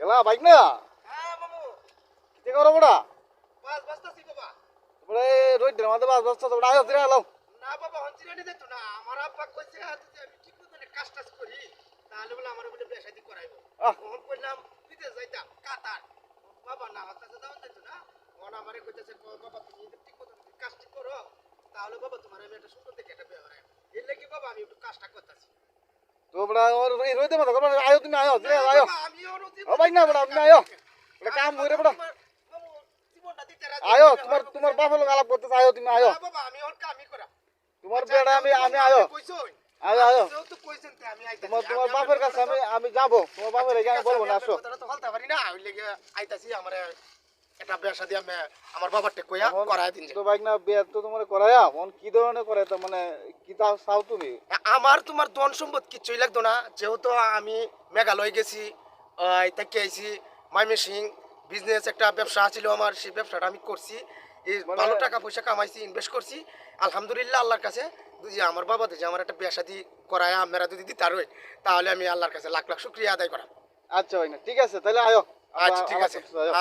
এলা বাইক না হ্যাঁ মামু কি করো বড়া বাস বাসতাছি বাবা বড়ে রোড দের মধ্যে বাস বাস তো বড়া আয় ফিরে এলাও না বাবা হনচিরানি দিত না আমার আব্বা কইছে যে আমি ঠিক মতো কাজ টাজ করি তাহলে বলে আমার বলে বিয়ে শাদী করাইবো আহ। তখন কইলাম বিদেশ যাইতাম কাতার বাবা না হতাছে দাও দিত না মন আমারে কইতেছে বাবা তুমি যদি ঠিক মতো যদি কাজ ঠিক করো তাহলে বাবা তোমার আমি একটা সুন্দর দেখে একটা বিয়ে করাইবো এর লাগি বাবা আমি একটু কাজটা করতেছি তো বড়া ওর রোড দের মধ্যে করবা আয় তুমি আয় ফিরে আয় আমি ওর ও বাইক না বড়া তুমি আয় বড়া কাম হইরে বড়া মামু জীবনটা দিতে রাজি আয় তোমার বাপের লোক আলাপ করতেছ আয় তুমি আয় বাবা আমি ওর কামই করা তোমার বেড়া আমি আয় কইছই আয় আয় তো কইছেন তে আমি আইতাছি তোমার বাপের কাছে আমি যাব তোমার বাপের এখানে বলবো না আসো কথাটা তো বলতে পারি না ওই লেগে আইতাছি আমার এটা বিয়া শাদী আমি আমার বাবারটা কইয়া করায় দিন তো বাইক না বিয়ে তো তোমার করায়া মন কি ধরনের করে তো মানে কি চাও তুমি আমার তোমার ধন সম্পদ কিছুই লাগতো না যেহেতু আমি মেঘালয় গেছি থেকে আইছি মাইমেসিং বিজনেস একটা ব্যবসা ছিল আমার সেই ব্যবসাটা আমি করছি এই ভালো টাকা পয়সা কামাইছি ইনভেস্ট করছি আলহামদুলিল্লাহ আল্লাহর কাছে যদি আমার বাবা যদি আমার একটা বিয়া শাদী করায় আমরা যদি দিতে পারো তাহলে আমি আল্লাহর কাছে লাখ লাখ শুক্রিয়া আদায় করা আচ্ছা ভাই না ঠিক আছে তাহলে আয়ো আচ্ছা ঠিক আছে